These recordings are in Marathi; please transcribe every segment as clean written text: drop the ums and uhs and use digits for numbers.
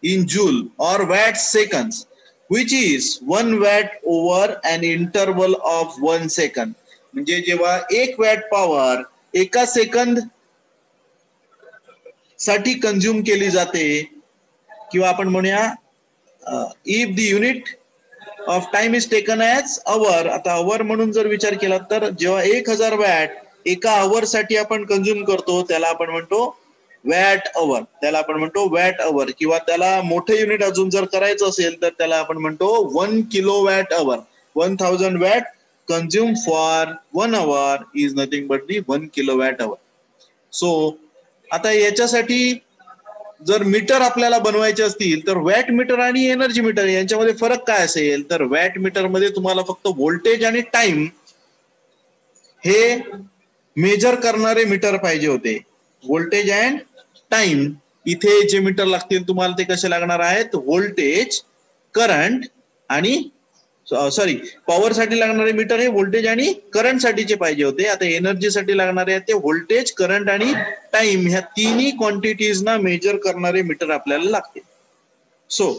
in joule or watt seconds, which is 1 watt over an interval of 1 second. म्हणजे जेव्हा 1 वॅट पॉवर एका सेकंद साठी कंझ्युम केली जाते, किंवा आपण म्हणूया if the unit of time is taken as our. आता अवर म्हणून जर विचार केला तर जेव्हा 1000 वॅट एका अवर साठी आपण कंझ्युम करतो त्याला आपण म्हणतो वॅट अवर. त्याला आपण म्हणतो वॅट अवर. किंवा त्याला मोठे युनिट अजून जर करायचं असेल तर त्याला आपण म्हणतो 1 kilo watt our. 1000 watt consume for 1 our is nothing but the 1 kilo watt our. So आता याच्यासाठी जर मीटर आपल्याला बनवायचे असतील तर वॅट मीटर आणि एनर्जी मीटर यांच्यामध्ये फरक काय असेल, तर वॅट मीटर मध्ये तुम्हाला फक्त व्होल्टेज आणि टाइम हे मेजर करणारे मीटर पाहिजे होते. Voltage and time. इथे जे मीटर लागतील तुम्हाला ते कसे लागणार आहेत, व्होल्टेज, करंट आणि सॉरी पॉवर साठी लागणारे मीटर हे व्होल्टेज आणि करंट साठीचे पाहिजे होते. आता एनर्जी साठी लागणारे ते व्होल्टेज, करंट आणि टाइम ह्या तिन्ही क्वांटिटीज ना मेजर करणारे मीटर आपल्याला लागते. सो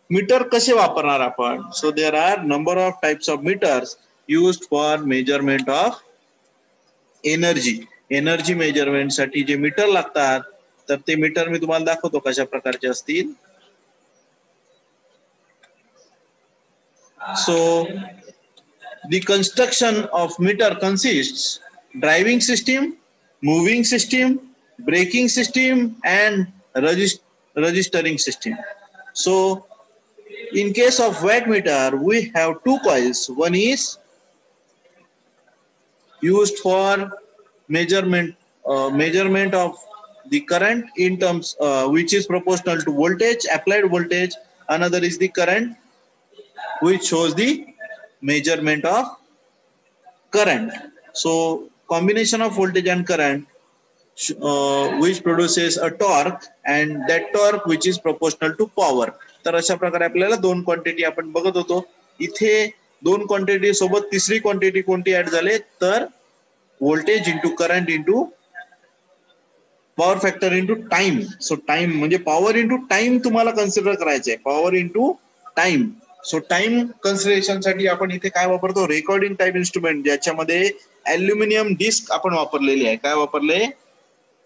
मीटर कसे वापरणार आपण? So there are number of types of meters used for measurement of energy. Energy measurement साठी जे मीटर लागतात तर ते मीटर मी तुम्हाला दाखवतो कशा प्रकारचे असतील. So the construction of meter consists driving system, moving system, braking system and registering system. So in case of watt meter we have two coils. One is used for measurement of the current in terms which is proportional to voltage, applied voltage. Another is the current which shows the measurement of current. So combination of voltage and current which produces a torque, and that torque which is proportional to power. तर अशा प्रकारे आपल्याला दोन क्वांटिटी आपण बघत होतो. इथे दोन क्वांटिटी सोबत तिसरी क्वांटिटी कोणती ऍड झाले तर voltage into current into power factor into time. So time म्हणजे पॉवर इंटू टाइम तुम्हाला कन्सिडर करायचंय, power into time. So time consideration साठी आपण इथे काय वापरतो, रेकॉर्डिंग टाइम इन्स्ट्रुमेंट, ज्याच्यामध्ये अल्युमिनियम डिस्क आपण वापरलेली आहे. काय वापरले,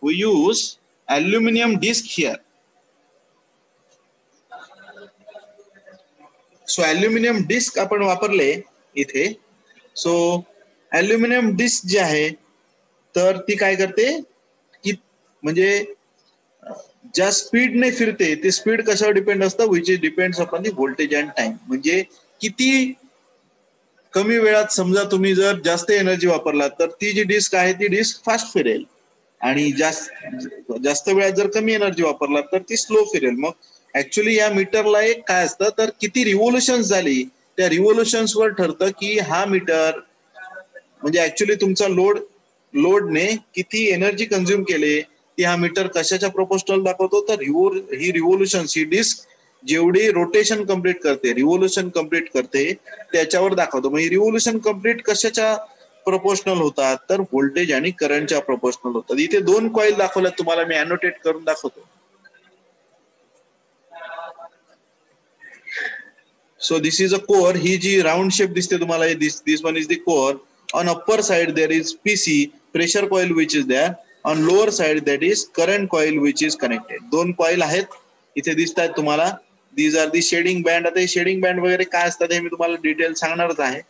we use aluminium disc here. So aluminium disc आपण वापरले इथे. सो अल्युमिनियम डिस्क जे आहे तर ती काय करते की म्हणजे ज्या स्पीडने फिरते ते स्पीड कशावर डिपेंड असतं, which is depends upon the voltage and time. म्हणजे किती कमी वेळात समजा तुम्ही जर जास्त एनर्जी वापरला तर ती जी डिस्क आहे ती डिस्क फास्ट फिरेल, आणि जास्त वेळात जर कमी एनर्जी वापरला तर ती स्लो फिरेल. मग ऍक्च्युली या मीटरला एक काय असतं तर किती रिव्होल्युशन्स झाली त्या रिव्होल्युशन्स वर ठरतं की हा मीटर म्हणजे ऍक्च्युली तुमचा लोडने किती एनर्जी कंझ्युम केले ती हा मीटर कशाच्या प्रोपोर्शनल दाखवतो. तर ही रिव्होल्युशन, ही डिस्क जेवढी रोटेशन कम्प्लीट करते, रिव्होल्युशन कम्प्लीट करते त्याच्यावर दाखवतो. मग ही रिव्होल्युशन कम्प्लीट कशाच्या प्रोपोर्शनल होतात तर व्होल्टेज आणि करंटच्या प्रोपोर्शनल होतात. इथे दोन कॉईल दाखवल्यात तुम्हाला, मी अनोटेट करून दाखवतो. So this is a core. ही जी राऊंड शेप दिसते तुम्हाला, this one is the core. On upper side there is PC, pressure coil which is there. On lower side that is current coil which is connected. दोन कॉइल आहेत इथे दिसत आहेत तुम्हाला. These are the shading band. आता हे शेडिंग बँड वगैरे काय असतात हे मी तुम्हाला डिटेल सांगणारच आहे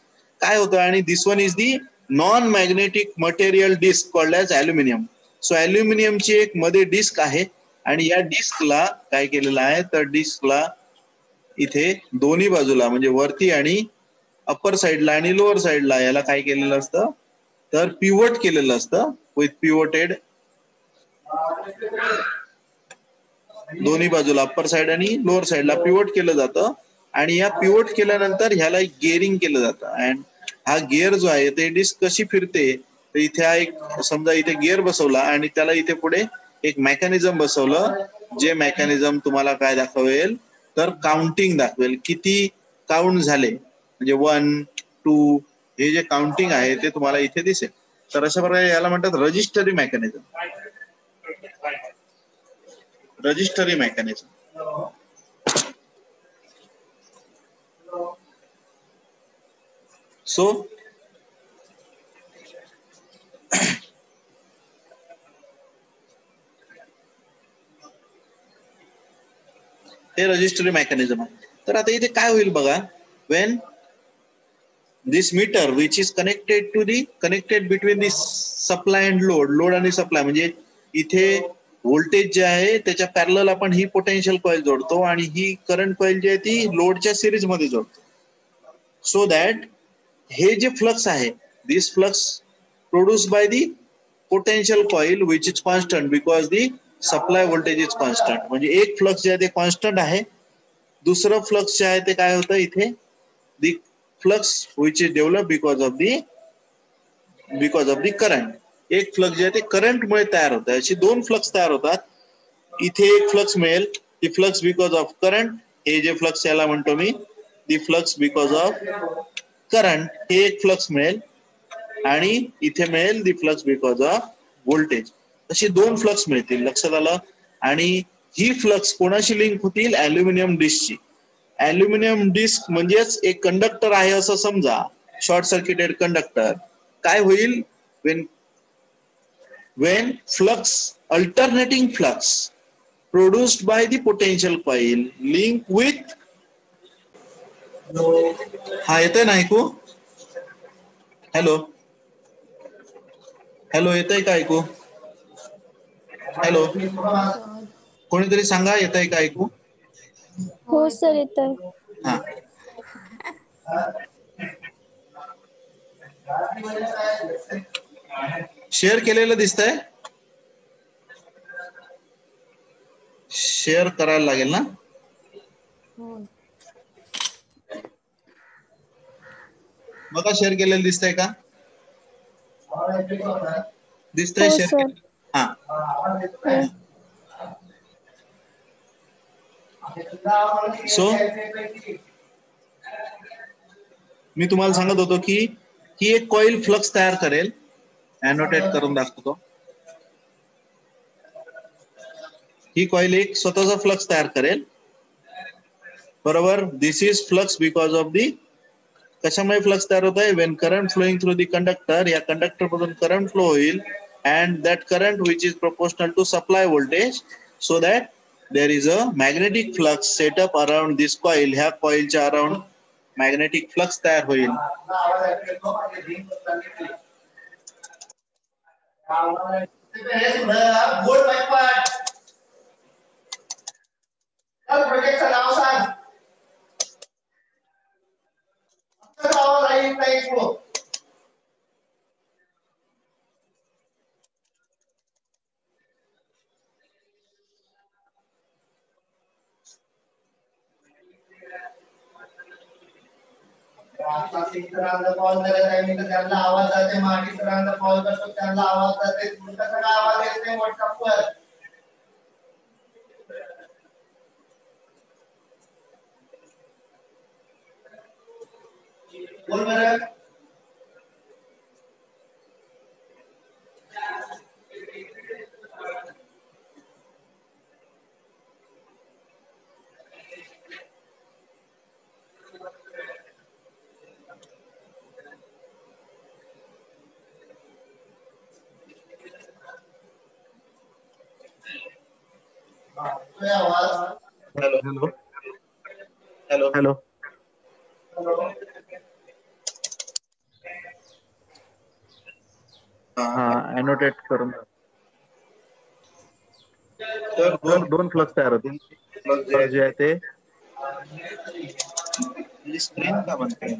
काय होतं. आणि this one is the non magnetic material disc called as aluminium. So अल्युमिनियमची एक मध्ये डिस्क आहे आणि या डिस्कला काय केलेलं आहे तर डिस्कला इथे दोन्ही बाजूला म्हणजे वरती आणि अप्पर साइडला आणि लोअर साइडला याला काय केलेलं असतं तर पिवट केलेलं असतं. विथ पिवटेड दोन्ही बाजूला अप्पर साइड आणि लोअर साइडला पिवट केलं जातं. आणि या पिवट केल्यानंतर ह्याला एक गिअरिंग केलं जातं. अँड हा गिअर जो आहे ते डिस्क कशी फिरते तर इथे हा एक समजा इथे गिअर बसवला आणि त्याला इथे पुढे एक मेकॅनिझम बसवलं, जे मेकॅनिझम तुम्हाला काय दाखवेल तर काउंटिंग दाखवेल, किती काउंट झाले म्हणजे 1 2 हे जे काउंटिंग आहे ते तुम्हाला इथे दिसेल. तर अशा प्रकारे याला म्हणतात registry mechanism. Registry mechanism. So हे रजिस्टरी मेकॅनिझम आहे. तर आता इथे काय होईल बघा, when this meter which is connected between this supply and load आणि सप्लाय, म्हणजे इथे व्होल्टेज जे आहे त्याच्या पॅरलल आपण ही पोटेन्शियल कॉइल जोडतो आणि ही करंट कॉइल जी आहे ती लोडच्या सिरीज मध्ये जोडतो. सो दॅट हे जे फ्लक्स आहे, this flux produce by the potential coil which is constant because the supply voltage is constant. म्हणजे एक फ्लक्स जे आहे ते कॉन्स्टंट आहे, दुसरं फ्लक्स जे आहे ते काय होतं इथे, the flux which is develop because of the current. एक फ्लक्स जे आहे ते करंटमुळे तयार होतं. अशी दोन फ्लक्स तयार होतात. इथे एक फ्लक्स मिळेल, दी फ्लक्स बिकॉज ऑफ करंट, हे जे फ्लक्स याला म्हणतो मी दी फ्लक्स बिकॉज ऑफ करंट, हे एक फ्लक्स मिळेल आणि इथे मिळेल दी फ्लक्स बिकॉज ऑफ व्होल्टेज. अशी दोन फ्लक्स मिळतील, लक्षात आलं. आणि ही फ्लक्स कोणाशी लिंक होतील, अल्युमिनियम डिस्कची. अल्युमिनियम डिस्क म्हणजेच एक कंडक्टर आहे असं समजा, शॉर्ट सर्किटेड कंडक्टर. काय होईल, when flux, alternating flux produced by the potential coil link with, हा येतंय ना ऐकू? हॅलो हॅलो, येतंय का ऐकू? हॅलो, कोणीतरी सांगा येतंय का ऐकू? हो सर येतंय. हा, शेअर केलेलं दिसतंय? शेअर करायला लागेल ना? बघा शेअर केलेलं दिसतंय का? दिसतंय हो शेअर सर. केलेलं? हा, हो. सो मी तुम्हाला सांगत होतो की ही एक कॉइल फ्लक्स तयार करेल. अॅनोटेट करून दाखवतो. ही कॉइल एक स्वतःचा फ्लक्स तयार करेल, बरोबर. This is flux because of the, कशामुळे फ्लक्स तयार होत आहे, when current flowing through the conductor, या कंडक्टर मधून करंट फ्लो होईल and that current which is proportional to supply voltage, so that there is a magnetic flux setup around this coil. ह्या कॉइलच्या अराउंड मॅग्नेटिक फ्लक्स तयार होईल. कॉल करत आहे मी, तर त्यांना आवाज जाते. मागे सरांना कॉल करतो, त्यांना आवाज जाते. तुमचा सगळा आवाज येत नाही व्हॉट्सअपवर. बोल बरं. हॅलो हॅलो हॅलो हॅलो, हा अॅनोटेट करून. तर दोन फ्लक्स तयार होतील. फ्लक्स जे आहे ते स्क्रीन का बनते